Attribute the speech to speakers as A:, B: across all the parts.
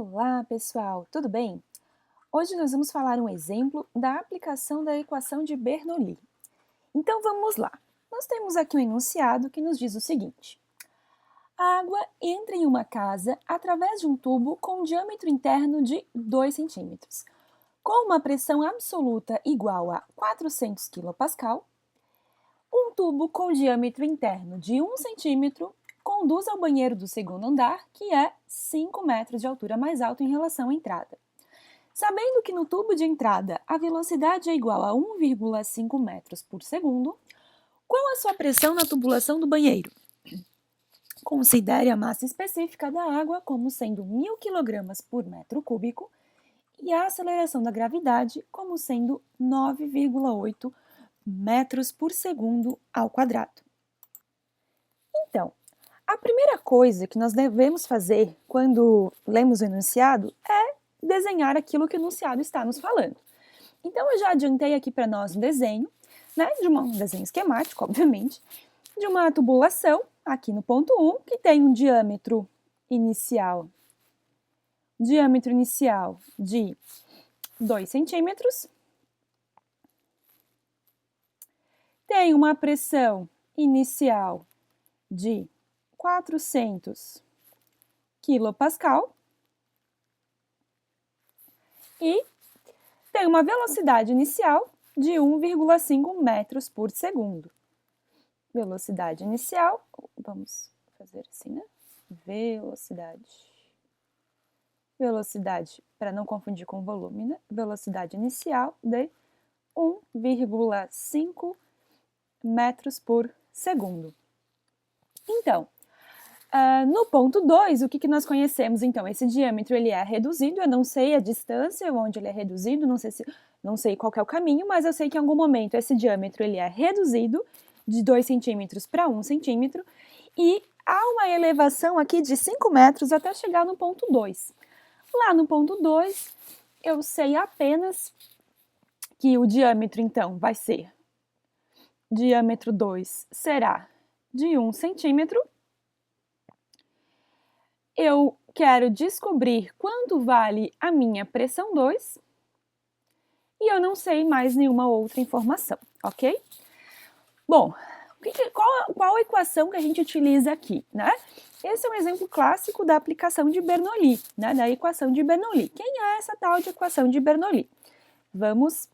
A: Olá, pessoal, tudo bem? Hoje nós vamos falar um exemplo da aplicação da equação de Bernoulli. Então vamos lá. Nós temos aqui um enunciado que nos diz o seguinte: a água entra em uma casa através de um tubo com um diâmetro interno de 2 centímetros, com uma pressão absoluta igual a 400 kPa. Um tubo com diâmetro interno de 1 centímetro conduz ao banheiro do segundo andar, que é 5 metros de altura mais alto em relação à entrada. Sabendo que no tubo de entrada a velocidade é igual a 1,5 metros por segundo, qual a sua pressão na tubulação do banheiro? Considere a massa específica da água como sendo 1.000 kg por metro cúbico e a aceleração da gravidade como sendo 9,8 metros por segundo ao quadrado. Então, a primeira coisa que nós devemos fazer quando lemos o enunciado é desenhar aquilo que o enunciado está nos falando. Então, eu já adiantei aqui para nós um desenho, um desenho esquemático, obviamente, de uma tubulação, aqui no ponto 1, que tem um diâmetro inicial de 2 centímetros, tem uma pressão inicial de 400 kPa e tem uma velocidade inicial de 1,5 metros por segundo. Velocidade inicial, vamos fazer assim, né? Velocidade, para não confundir com volume, né? Velocidade inicial de 1,5 metros por segundo. Então, no ponto 2, o que nós conhecemos? Então, esse diâmetro ele é reduzido, eu não sei a distância onde ele é reduzido, não sei qual é o caminho, mas eu sei que em algum momento esse diâmetro ele é reduzido de 2 centímetros para 1 centímetro e há uma elevação aqui de 5 metros até chegar no ponto 2. Lá no ponto 2, eu sei apenas que o diâmetro, então, vai ser, diâmetro 2 será de 1 centímetro. Eu quero descobrir quanto vale a minha pressão 2 e eu não sei mais nenhuma outra informação, ok? Bom, qual a equação que a gente utiliza aqui, né? Esse é um exemplo clássico da aplicação de Bernoulli, né? Da equação de Bernoulli. Quem é essa tal de equação de Bernoulli? Vamos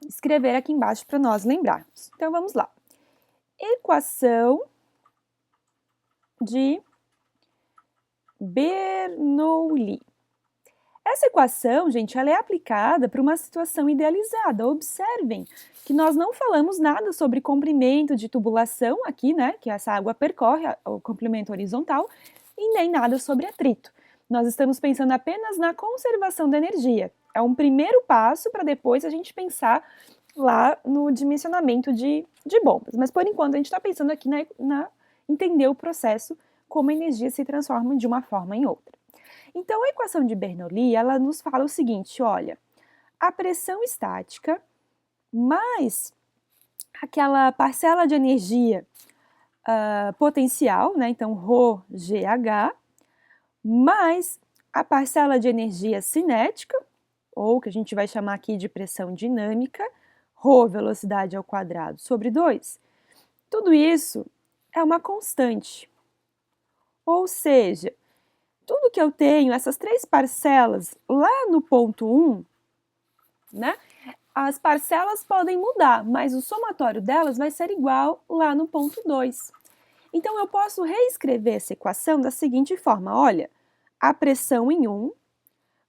A: escrever aqui embaixo para nós lembrarmos. Então, vamos lá. Equação de Bernoulli. Essa equação, gente, ela é aplicada para uma situação idealizada. Observem que nós não falamos nada sobre comprimento de tubulação aqui, né, que essa água percorre, o comprimento horizontal, e nem nada sobre atrito. Nós estamos pensando apenas na conservação da energia. É um primeiro passo para depois a gente pensar lá no dimensionamento de bombas. Mas, por enquanto, a gente está pensando aqui na entender o processo, como a energia se transforma de uma forma em outra. Então, a equação de Bernoulli, ela nos fala o seguinte, olha, a pressão estática mais aquela parcela de energia potencial, né, então ρGH, mais a parcela de energia cinética, ou que a gente vai chamar aqui de pressão dinâmica, ρ velocidade ao quadrado sobre 2, tudo isso é uma constante. Ou seja, tudo que eu tenho, essas três parcelas lá no ponto 1, né? As parcelas podem mudar, mas o somatório delas vai ser igual lá no ponto 2. Então, eu posso reescrever essa equação da seguinte forma, olha, a pressão em 1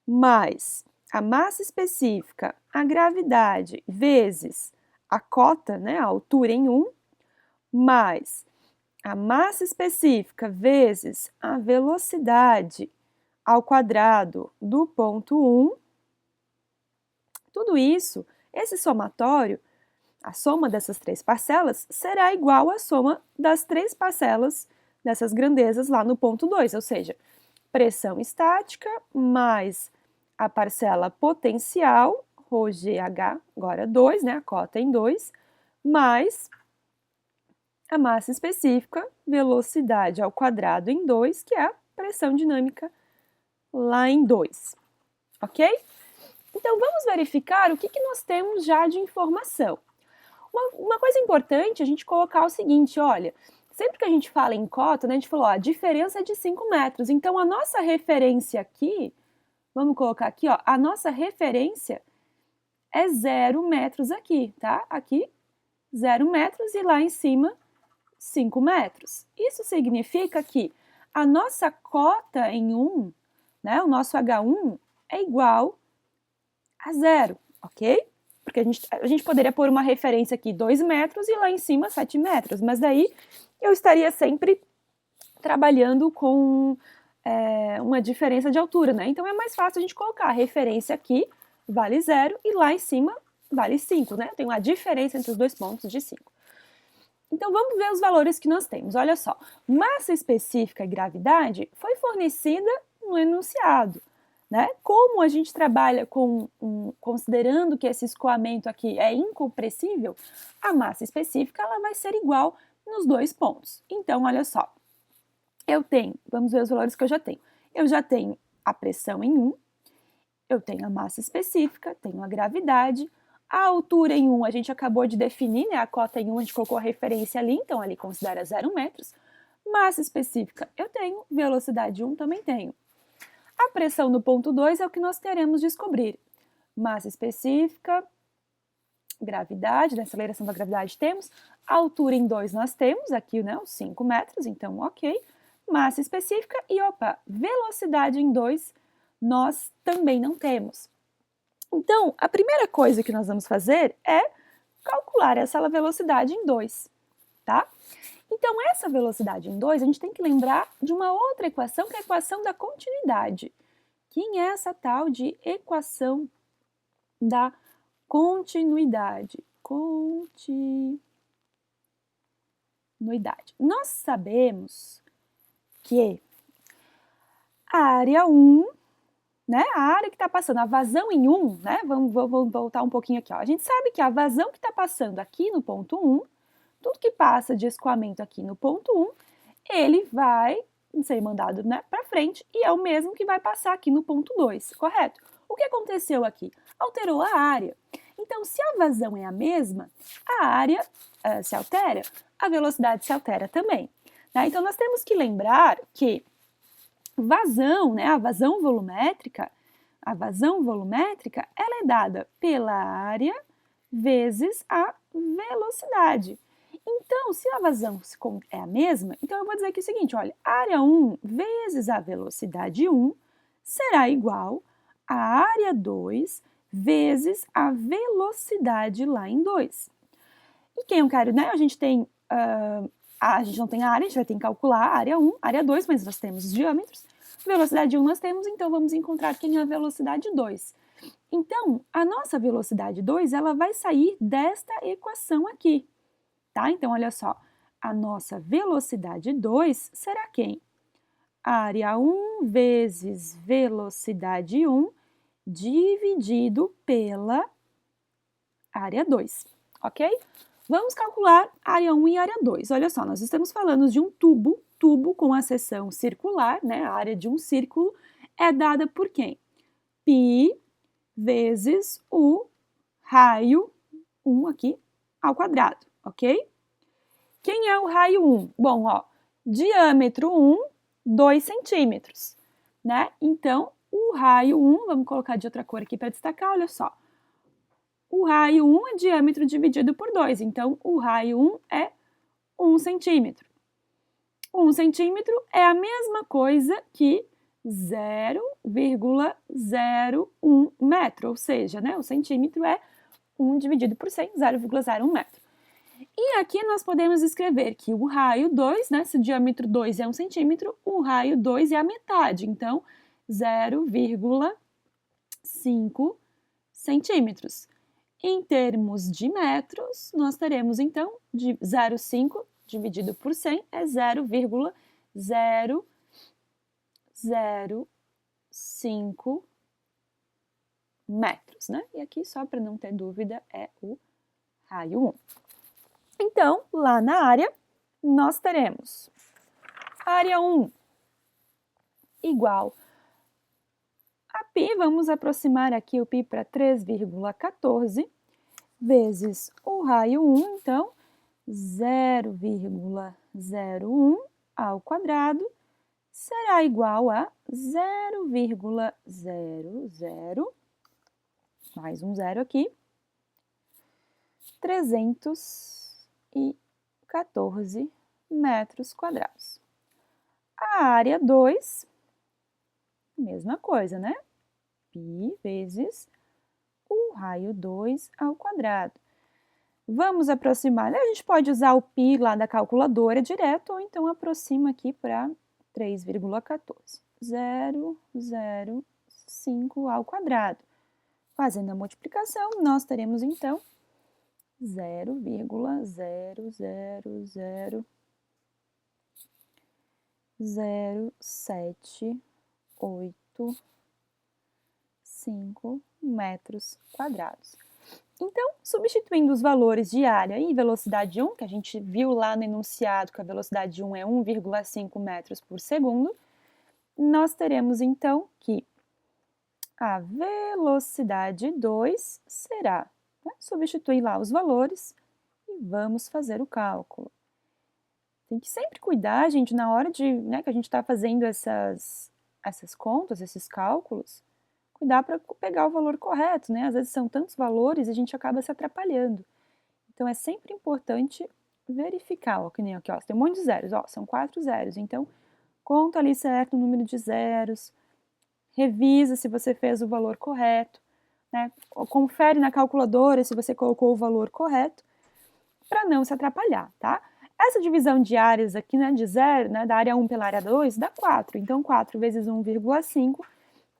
A: mais a massa específica, a gravidade, vezes a cota, né, a altura em 1, mais a massa específica vezes a velocidade ao quadrado do ponto 1, tudo isso, esse somatório, a soma dessas três parcelas, será igual à soma das três parcelas dessas grandezas lá no ponto 2, ou seja, pressão estática mais a parcela potencial, ρGH, agora 2, né, a cota em 2, mais a massa específica, velocidade ao quadrado em 2, que é a pressão dinâmica lá em 2, ok? Então, vamos verificar o que nós temos já de informação. Uma coisa importante é a gente colocar o seguinte, olha, sempre que a gente fala em cota, né, a gente falou, ó, a diferença é de 5 metros, então a nossa referência aqui, vamos colocar aqui, ó, a nossa referência é 0 metros aqui, tá? Aqui, 0 metros e lá em cima, 5 metros. Isso significa que a nossa cota em 1, né, o nosso H1 é igual a 0, ok? Porque a gente poderia pôr uma referência aqui 2 metros e lá em cima 7 metros, mas daí eu estaria sempre trabalhando com uma diferença de altura, né? Então é mais fácil a gente colocar a referência aqui vale 0 e lá em cima vale 5, né? Tem uma diferença entre os dois pontos de 5. Então vamos ver os valores que nós temos. Olha só, massa específica e gravidade foi fornecida no enunciado. Né? Como a gente trabalha considerando que esse escoamento aqui é incompressível, a massa específica ela vai ser igual nos dois pontos. Então, olha só, vamos ver os valores que eu já tenho. Eu já tenho a pressão em 1, eu tenho a massa específica, tenho a gravidade, a altura em 1 a gente acabou de definir, né? A cota em 1 a gente colocou a referência ali, então ali considera 0 metros. Massa específica eu tenho, velocidade 1 também tenho. A pressão no ponto 2 é o que nós teremos de descobrir. Massa específica, gravidade, na aceleração da gravidade temos. A altura em 2 nós temos, aqui, né, os 5 metros, então ok. Massa específica e, velocidade em 2 nós também não temos. Então, a primeira coisa que nós vamos fazer é calcular essa velocidade em 2, tá? Então, essa velocidade em 2, a gente tem que lembrar de uma outra equação, que é a equação da continuidade. Quem é essa tal de equação da continuidade? Continuidade. Nós sabemos que a área 1, né, a área que está passando, a vazão em 1, né, vamos voltar um pouquinho aqui, ó. A gente sabe que a vazão que está passando aqui no ponto 1, tudo que passa de escoamento aqui no ponto 1, ele vai ser mandado, né, para frente e é o mesmo que vai passar aqui no ponto 2, correto? O que aconteceu aqui? Alterou a área. Então, se a vazão é a mesma, a área se altera, a velocidade se altera também. Né? Então, nós temos que lembrar que vazão, né, a vazão volumétrica, ela é dada pela área vezes a velocidade. Então, se a vazão é a mesma, então eu vou dizer aqui o seguinte, olha, área 1 vezes a velocidade 1 será igual a área 2 vezes a velocidade lá em 2. E quem eu quero, né? A gente não tem a área, a gente vai ter que calcular a área 1, área 2, mas nós temos os diâmetros. Velocidade 1 nós temos, então vamos encontrar quem é a velocidade 2. Então, a nossa velocidade 2, ela vai sair desta equação aqui. Tá? Então, olha só, a nossa velocidade 2 será quem? Área 1 vezes velocidade 1 dividido pela área 2, ok? Vamos calcular área 1 e área 2. Olha só, nós estamos falando de um tubo com a seção circular, né? A área de um círculo é dada por quem? Π vezes o raio 1 aqui ao quadrado, ok? Quem é o raio 1? Bom, ó, diâmetro 1, 2 centímetros, né? Então, o raio 1, vamos colocar de outra cor aqui para destacar, olha só. O raio 1 é diâmetro dividido por 2, então o raio 1 é 1 centímetro. 1 centímetro é a mesma coisa que 0,01 metro, ou seja, né, o centímetro é 1 dividido por 100, 0,01 metro. E aqui nós podemos escrever que o raio 2, né, se o diâmetro 2 é 1 centímetro, o raio 2 é a metade, então 0,5 centímetros. Em termos de metros, nós teremos então de 0,5 dividido por 100 é 0,005 metros, né? E aqui, só para não ter dúvida, é o raio 1. Então, lá na área, nós teremos área 1 igual π, vamos aproximar aqui o π para 3,14 vezes o raio 1, então 0,01 ao quadrado será igual a 0,00, mais um zero aqui, 314 metros quadrados. A área 2, mesma coisa, né? Π vezes o raio 2 ao quadrado. Vamos aproximar, né? A gente pode usar o π lá da calculadora direto, ou então aproxima aqui para 3,14. 0,05 ao quadrado. Fazendo a multiplicação, nós teremos então 0,0000785 metros quadrados. Então, substituindo os valores de área e velocidade 1, que a gente viu lá no enunciado que a velocidade 1 é 1,5 metros por segundo, nós teremos então que a velocidade 2 será, né, substituir lá os valores e vamos fazer o cálculo. Tem que sempre cuidar, gente, na hora de, né, que a gente está fazendo essas contas, esses cálculos, cuidar para pegar o valor correto, né? Às vezes são tantos valores e a gente acaba se atrapalhando. Então, é sempre importante verificar, ó, que nem aqui, ó, tem um monte de zeros, ó, são 4 zeros, então, conta ali certo o número de zeros, revisa se você fez o valor correto, né? Confere na calculadora se você colocou o valor correto, para não se atrapalhar, tá? Essa divisão de áreas aqui, né, de zero, né, da área 1 pela área 2, dá 4. Então, 4 vezes 1,5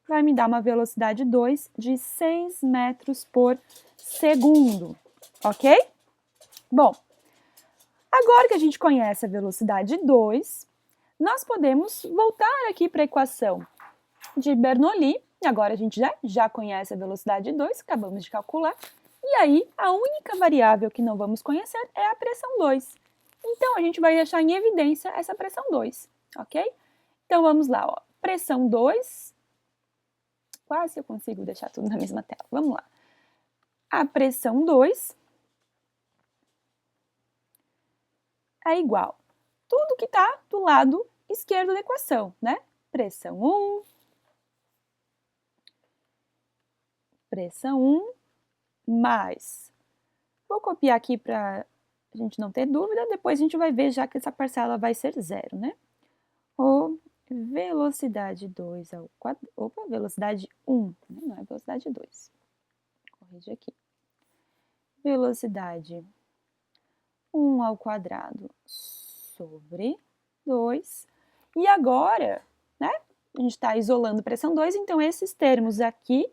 A: vai me dar uma velocidade 2 de 6 metros por segundo, ok? Bom, agora que a gente conhece a velocidade 2, nós podemos voltar aqui para a equação de Bernoulli, e agora a gente já conhece a velocidade 2, acabamos de calcular, e aí a única variável que não vamos conhecer é a pressão 2. Então, a gente vai deixar em evidência essa pressão 2, ok? Então, vamos lá, ó. Pressão 2, quase eu consigo deixar tudo na mesma tela, vamos lá. A pressão 2 é igual tudo que está do lado esquerdo da equação, né? Pressão 1, pressão 1, mais, vou copiar aqui para a gente não ter dúvida, depois a gente vai ver já que essa parcela vai ser zero, né? Ou velocidade 2 ao quadrado, opa, velocidade 1, né? Não é velocidade 2, corrige aqui. Velocidade 1 ao quadrado sobre 2, e agora, né, a gente está isolando pressão 2, então esses termos aqui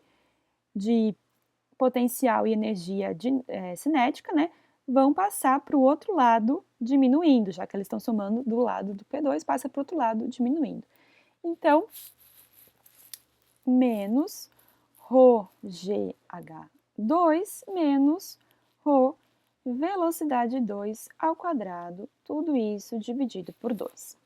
A: de potencial e energia cinética, né, vão passar para o outro lado diminuindo, já que eles estão somando do lado do P2, passa para o outro lado diminuindo. Então, menos ρgh2 menos ρ velocidade 2 ao quadrado, tudo isso dividido por 2.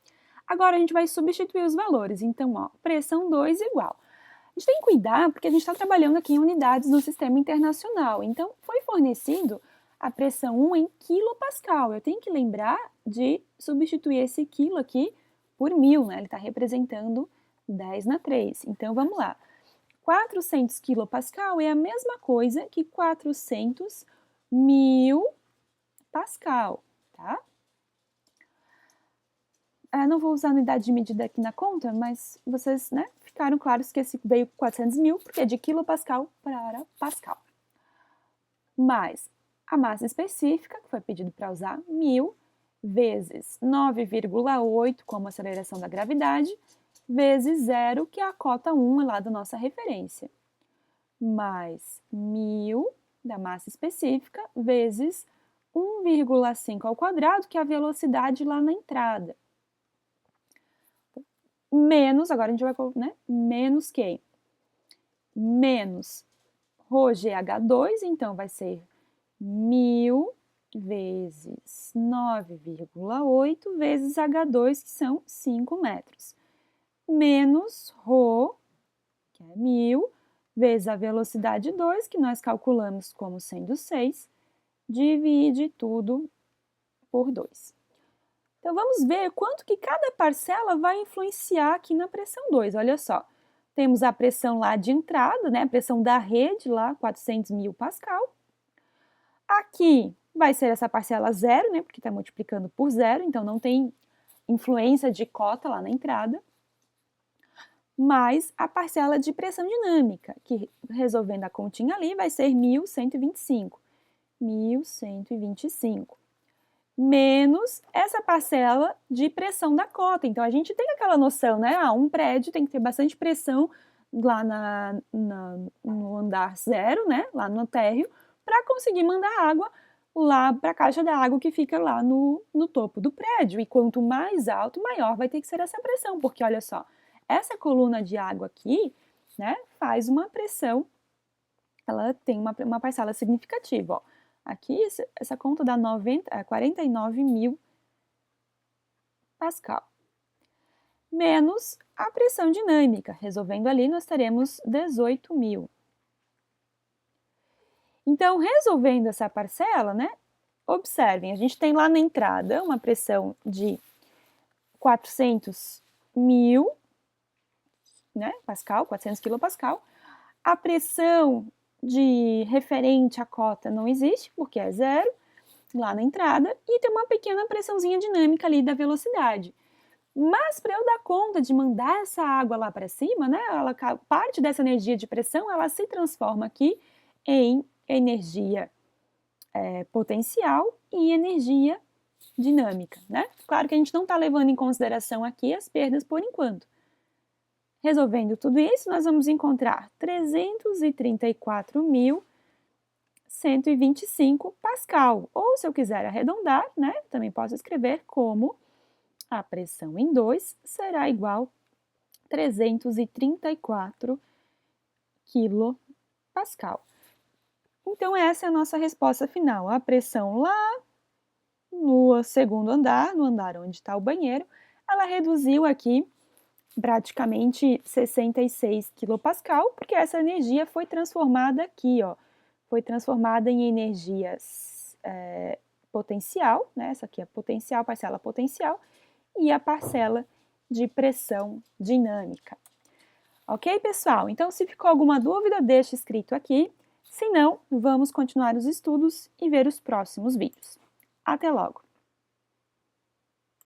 A: Agora, a gente vai substituir os valores. Então, ó, pressão 2 igual. A gente tem que cuidar, porque a gente está trabalhando aqui em unidades no sistema internacional. Então, foi fornecido a pressão 1 em quilopascal. Eu tenho que lembrar de substituir esse quilo aqui por 1000, né? Ele está representando 10 na 3. Então, vamos lá. 400 quilopascal é a mesma coisa que 400 mil pascal, tá? Não vou usar a unidade de medida aqui na conta, mas vocês, né, ficaram claros que esse veio 400 mil, porque é de quilopascal para pascal. Mais a massa específica, que foi pedido para usar 1000, vezes 9,8 como aceleração da gravidade, vezes 0, que é a cota 1 lá da nossa referência. Mais 1000 da massa específica, vezes 1,5 ao quadrado, que é a velocidade lá na entrada. Menos, agora a gente vai, né, menos quem? Menos ρgh2, então vai ser 1000 vezes 9,8 vezes H2, que são 5 metros. Menos ρ, que é 1000 vezes a velocidade 2, que nós calculamos como sendo 6, divide tudo por 2. Então, vamos ver quanto que cada parcela vai influenciar aqui na pressão 2. Olha só, temos a pressão lá de entrada, né, a pressão da rede lá, 400.000 pascal. Aqui vai ser essa parcela zero, né, porque está multiplicando por zero, então não tem influência de cota lá na entrada. Mais a parcela de pressão dinâmica, que resolvendo a continha ali vai ser 1.125. 1.125. Menos essa parcela de pressão da cota. Então, a gente tem aquela noção, né? Um prédio tem que ter bastante pressão lá no andar zero, né? Lá no térreo, para conseguir mandar água lá para a caixa da água que fica lá no topo do prédio. E quanto mais alto, maior vai ter que ser essa pressão, porque olha só, essa coluna de água aqui, né? Faz uma pressão, ela tem uma parcela significativa, ó. Aqui, essa conta dá 49.000 pascal. Menos a pressão dinâmica. Resolvendo ali, nós teremos 18.000. Então, resolvendo essa parcela, né? Observem, a gente tem lá na entrada uma pressão de 400.000, né? Pascal, 400 quilopascal. A pressão de referente à cota não existe, porque é zero, lá na entrada, e tem uma pequena pressãozinha dinâmica ali da velocidade. Mas para eu dar conta de mandar essa água lá para cima, né, parte dessa energia de pressão, ela se transforma aqui em energia potencial e energia dinâmica, né? Claro que a gente não está levando em consideração aqui as perdas por enquanto. Resolvendo tudo isso, nós vamos encontrar 334.125 pascal. Ou, se eu quiser arredondar, né, também posso escrever como a pressão em 2 será igual a 334 quilopascal. Então, essa é a nossa resposta final. A pressão lá no segundo andar, no andar onde está o banheiro, ela reduziu aqui praticamente 66 quilopascal, porque essa energia foi transformada aqui, ó, foi transformada em energia potencial, né? Essa aqui é potencial, parcela potencial, e a parcela de pressão dinâmica. Ok, pessoal? Então, se ficou alguma dúvida, deixe escrito aqui. Se não, vamos continuar os estudos e ver os próximos vídeos. Até logo!